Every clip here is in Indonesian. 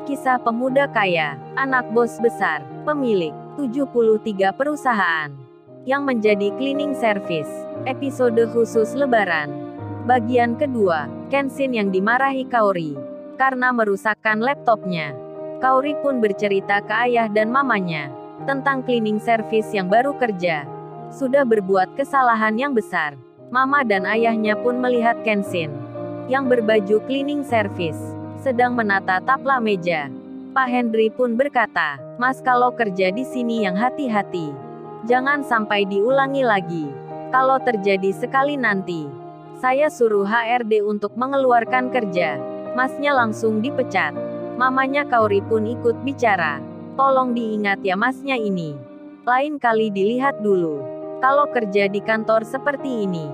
Kisah pemuda kaya, anak bos besar, pemilik 73 perusahaan, yang menjadi cleaning service. Episode khusus Lebaran. Bagian kedua, Kenshin yang dimarahi Kaori karena merusakkan laptopnya. Kaori pun bercerita ke ayah dan mamanya tentang cleaning service yang baru kerja. Sudah berbuat kesalahan yang besar. Mama dan ayahnya pun melihat Kenshin yang berbaju cleaning service sedang menata tapla meja. Pak Henry pun berkata, "Mas, kalau kerja di sini yang hati-hati. Jangan sampai diulangi lagi. Kalau terjadi sekali nanti, saya suruh HRD untuk mengeluarkan kerja. Masnya langsung dipecat." Mamanya Kaori pun ikut bicara. "Tolong diingat ya masnya ini. Lain kali dilihat dulu. Kalau kerja di kantor seperti ini,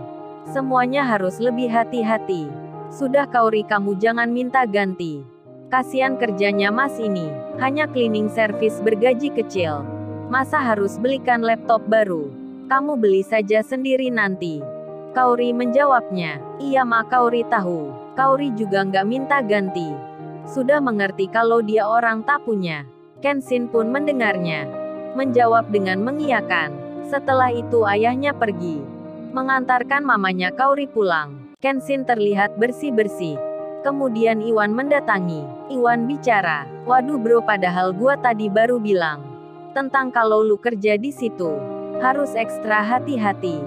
semuanya harus lebih hati-hati. Sudah Kaori, kamu jangan minta ganti. Kasihan kerjanya mas ini. Hanya cleaning service bergaji kecil. Masa harus belikan laptop baru? Kamu beli saja sendiri nanti." Kaori menjawabnya. "Iya ma, Kaori tahu. Kaori juga nggak minta ganti. Sudah mengerti kalau dia orang tak punya." Kenshin pun mendengarnya, menjawab dengan mengiyakan. Setelah itu ayahnya pergi mengantarkan mamanya Kaori pulang. Kenshin terlihat bersih-bersih. Kemudian Iwan mendatangi. Iwan bicara, "Waduh bro, padahal gua tadi baru bilang tentang kalau lu kerja di situ harus ekstra hati-hati.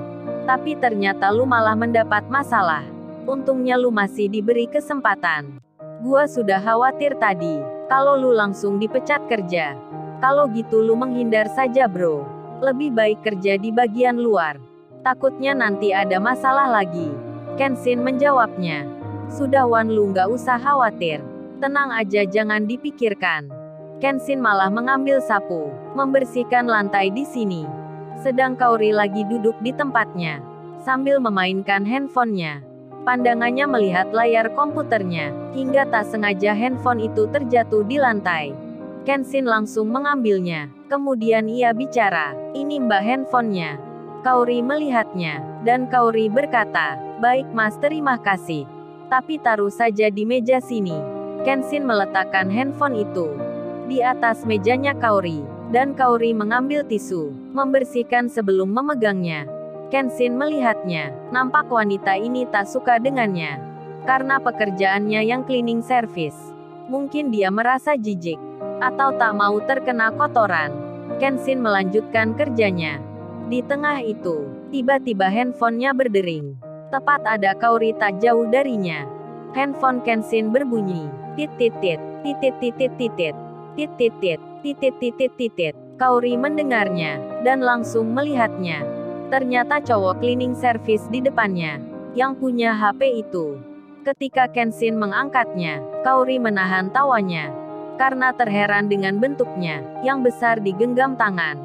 Tapi ternyata lu malah mendapat masalah. Untungnya lu masih diberi kesempatan. Gua sudah khawatir tadi kalau lu langsung dipecat kerja. Kalau gitu lu menghindar saja bro. Lebih baik kerja di bagian luar. Takutnya nanti ada masalah lagi." Kenshin menjawabnya. "Sudah Wan, lu nggak usah khawatir. Tenang aja, jangan dipikirkan." Kenshin malah mengambil sapu, membersihkan lantai di sini. Sedang Kaori lagi duduk di tempatnya, sambil memainkan handphonenya. Pandangannya melihat layar komputernya, hingga tak sengaja handphone itu terjatuh di lantai. Kenshin langsung mengambilnya. Kemudian ia bicara, "Ini mbak handphonenya." Kaori melihatnya, dan Kaori berkata, "Baik mas, terima kasih. Tapi taruh saja di meja sini." Kenshin meletakkan handphone itu di atas mejanya Kaori, dan Kaori mengambil tisu, membersihkan sebelum memegangnya. Kenshin melihatnya, nampak wanita ini tak suka dengannya, karena pekerjaannya yang cleaning service. Mungkin dia merasa jijik, atau tak mau terkena kotoran. Kenshin melanjutkan kerjanya. Di tengah itu, tiba-tiba handphonenya berdering. Tepat ada Kaori tak jauh darinya. Handphone Kenshin berbunyi. Tit-tit-tit, tit-tit-tit-tit, tit-tit-tit, tit-tit-tit-tit. Kaori mendengarnya, dan langsung melihatnya. Ternyata cowok cleaning service di depannya, yang punya HP itu. Ketika Kenshin mengangkatnya, Kaori menahan tawanya, karena terheran dengan bentuknya, yang besar digenggam tangan.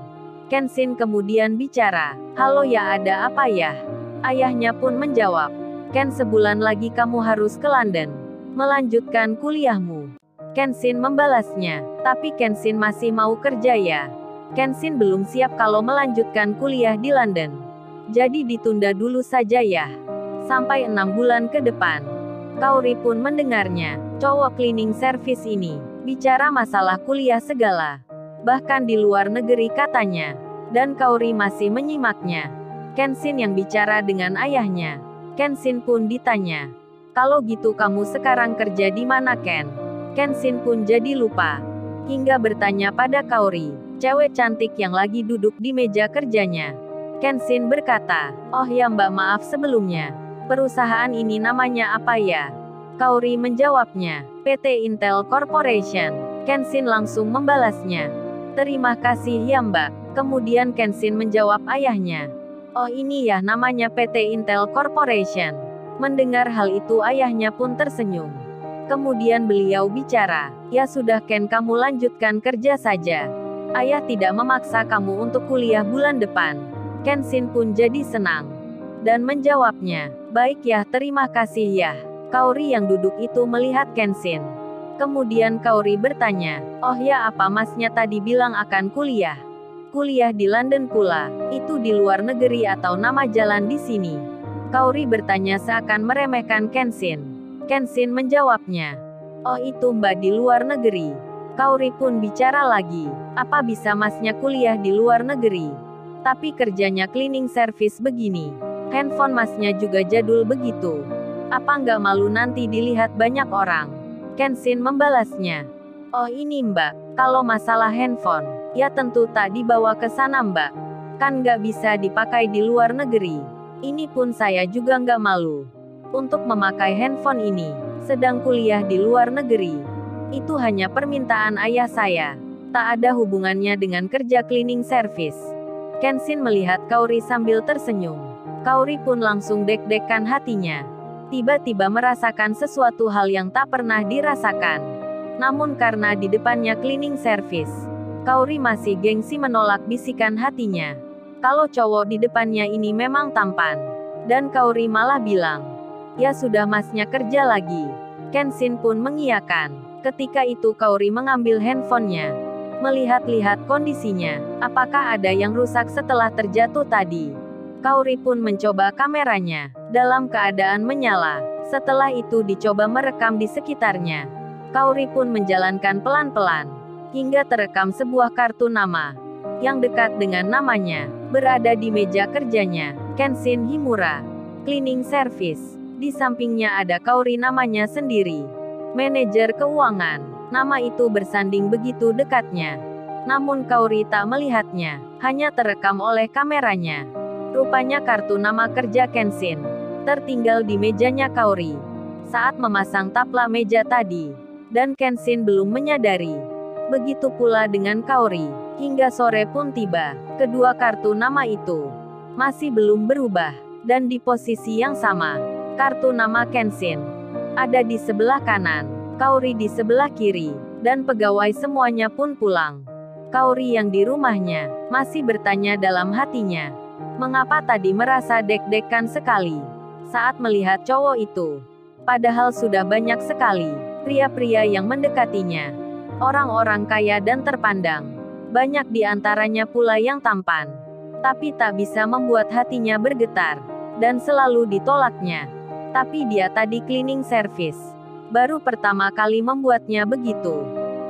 Kenshin kemudian bicara, "Halo ya, ada apa ya?" Ayahnya pun menjawab, "Ken, sebulan lagi kamu harus ke London, melanjutkan kuliahmu." Kenshin membalasnya, "Tapi Kenshin masih mau kerja ya." Kenshin belum siap kalau melanjutkan kuliah di London. Jadi ditunda dulu saja ya. Sampai 6 bulan ke depan. Kaori pun mendengarnya. Cowok cleaning service ini bicara masalah kuliah segala. Bahkan di luar negeri katanya. Dan Kaori masih menyimaknya. Kenshin yang bicara dengan ayahnya. Kenshin pun ditanya, "Kalau gitu kamu sekarang kerja di mana Ken?" Kenshin pun jadi lupa, hingga bertanya pada Kaori, cewek cantik yang lagi duduk di meja kerjanya. Kenshin berkata, "Oh ya mbak, maaf sebelumnya. Perusahaan ini namanya apa ya?" Kaori menjawabnya, "PT Intel Corporation." Kenshin langsung membalasnya, "Terima kasih ya mbak." Kemudian Kenshin menjawab ayahnya, "Oh ini ya namanya PT Intel Corporation." Mendengar hal itu ayahnya pun tersenyum. Kemudian beliau bicara, "Ya sudah Ken, kamu lanjutkan kerja saja. Ayah tidak memaksa kamu untuk kuliah bulan depan." Kenshin pun jadi senang, dan menjawabnya, "Baik ya, terima kasih ya." Kaori yang duduk itu melihat Kenshin. Kemudian Kaori bertanya, "Oh ya, apa masnya tadi bilang akan kuliah? Kuliah di London pula, itu di luar negeri atau nama jalan di sini?" Kaori bertanya seakan meremehkan Kenshin. Kenshin menjawabnya, "Oh itu mbak, di luar negeri." Kaori pun bicara lagi. Apa bisa masnya kuliah di luar negeri? Tapi kerjanya cleaning service begini. Handphone masnya juga jadul begitu. Apa nggak malu nanti dilihat banyak orang? Kenshin membalasnya. Oh ini mbak, kalau masalah handphone, ya tentu tak dibawa ke sana mbak. Kan nggak bisa dipakai di luar negeri. Ini pun saya juga nggak malu. Untuk memakai handphone ini, sedang kuliah di luar negeri. Itu hanya permintaan ayah saya. Tak ada hubungannya dengan kerja cleaning service. Kenshin melihat Kaori sambil tersenyum. Kaori pun langsung deg-degan hatinya. Tiba-tiba merasakan sesuatu hal yang tak pernah dirasakan. Namun karena di depannya cleaning service, Kaori masih gengsi menolak bisikan hatinya. Kalau cowok di depannya ini memang tampan. Dan Kaori malah bilang, ya sudah masnya kerja lagi. Kenshin pun mengiyakan. Ketika itu Kaori mengambil handphonenya. Melihat-lihat kondisinya, apakah ada yang rusak setelah terjatuh tadi. Kaori pun mencoba kameranya, dalam keadaan menyala. Setelah itu dicoba merekam di sekitarnya. Kaori pun menjalankan pelan-pelan, hingga terekam sebuah kartu nama. Yang dekat dengan namanya, berada di meja kerjanya, Kenshin Himura. Cleaning service. Di sampingnya ada Kaori namanya sendiri. Manajer keuangan. Nama itu bersanding begitu dekatnya. Namun Kaori tak melihatnya, hanya terekam oleh kameranya. Rupanya kartu nama kerja Kenshin tertinggal di mejanya Kaori saat memasang taplak meja tadi. Dan Kenshin belum menyadari. Begitu pula dengan Kaori. Hingga sore pun tiba, kedua kartu nama itu masih belum berubah. Dan di posisi yang sama, kartu nama Kenshin ada di sebelah kanan, Kaori di sebelah kiri, dan pegawai semuanya pun pulang. Kaori yang di rumahnya masih bertanya dalam hatinya, mengapa tadi merasa deg-degan sekali saat melihat cowok itu. Padahal sudah banyak sekali pria-pria yang mendekatinya. Orang-orang kaya dan terpandang. Banyak di antaranya pula yang tampan. Tapi tak bisa membuat hatinya bergetar. Dan selalu ditolaknya. Tapi dia tadi cleaning service. Baru pertama kali membuatnya begitu.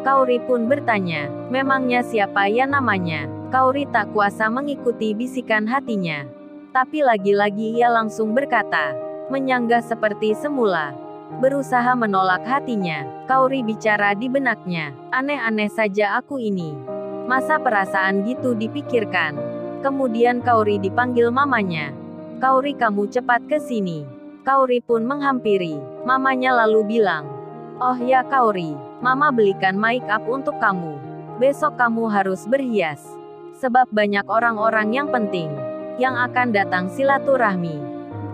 Kaori pun bertanya, memangnya siapa ya namanya? Kaori tak kuasa mengikuti bisikan hatinya. Tapi lagi-lagi ia langsung berkata, menyanggah seperti semula. Berusaha menolak hatinya. Kaori bicara di benaknya, aneh-aneh saja aku ini. Masa perasaan gitu dipikirkan. Kemudian Kaori dipanggil mamanya. Kaori kamu cepat ke sini. Kaori pun menghampiri mamanya lalu bilang, oh ya Kaori, mama belikan make up untuk kamu. Besok kamu harus berhias. Sebab banyak orang-orang yang penting yang akan datang silaturahmi.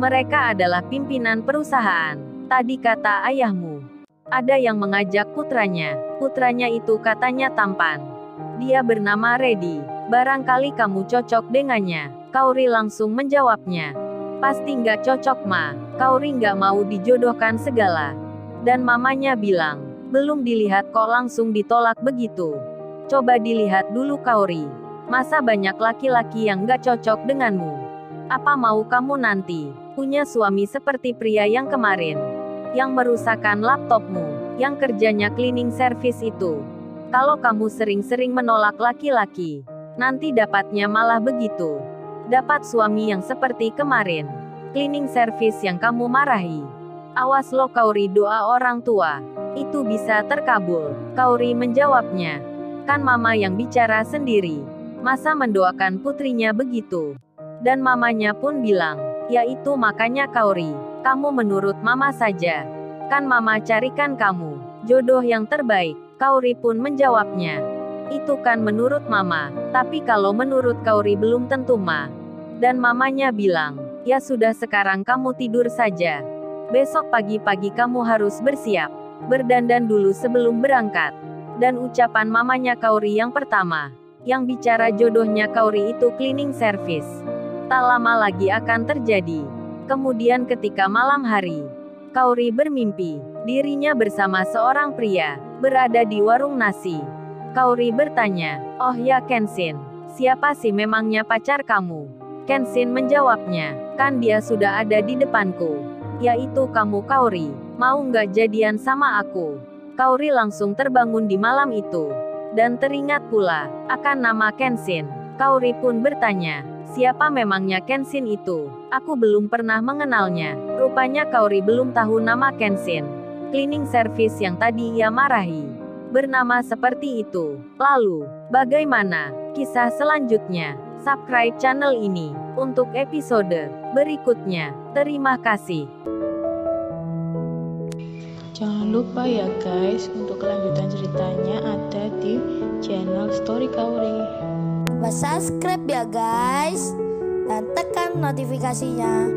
Mereka adalah pimpinan perusahaan. Tadi kata ayahmu. Ada yang mengajak putranya. Putranya itu katanya tampan. Dia bernama Reddy. Barangkali kamu cocok dengannya. Kaori langsung menjawabnya. Pasti nggak cocok ma. Kaori nggak mau dijodohkan segala. Dan mamanya bilang, belum dilihat kok langsung ditolak begitu. Coba dilihat dulu Kaori. Masa banyak laki-laki yang nggak cocok denganmu? Apa mau kamu nanti punya suami seperti pria yang kemarin? Yang merusakkan laptopmu, yang kerjanya cleaning service itu. Kalau kamu sering-sering menolak laki-laki, nanti dapatnya malah begitu. Dapat suami yang seperti kemarin. Cleaning service yang kamu marahi. Awas lo Kaori, doa orang tua itu bisa terkabul. Kaori menjawabnya. Kan mama yang bicara sendiri. Masa mendoakan putrinya begitu? Dan mamanya pun bilang, ya itu makanya Kaori, kamu menurut mama saja. Kan mama carikan kamu jodoh yang terbaik. Kaori pun menjawabnya. Itu kan menurut mama, tapi kalau menurut Kaori belum tentu ma. Dan mamanya bilang, ya sudah sekarang kamu tidur saja. Besok pagi-pagi kamu harus bersiap. Berdandan dulu sebelum berangkat. Dan ucapan mamanya Kaori yang pertama. Yang bicara jodohnya Kaori itu cleaning service. Tak lama lagi akan terjadi. Kemudian ketika malam hari, Kaori bermimpi, dirinya bersama seorang pria, berada di warung nasi. Kaori bertanya, oh ya Kenshin, siapa sih memangnya pacar kamu? Kenshin menjawabnya, kan dia sudah ada di depanku. Yaitu kamu Kaori, mau nggak jadian sama aku? Kaori langsung terbangun di malam itu. Dan teringat pula akan nama Kenshin. Kaori pun bertanya, siapa memangnya Kenshin itu? Aku belum pernah mengenalnya. Rupanya Kaori belum tahu nama Kenshin. Cleaning service yang tadi ia marahi bernama seperti itu. Lalu, bagaimana kisah selanjutnya? Subscribe channel ini untuk episode berikutnya. Terima kasih. Jangan lupa ya guys, untuk kelanjutan ceritanya ada di channel Story Kaori. Subscribe ya guys, dan tekan notifikasinya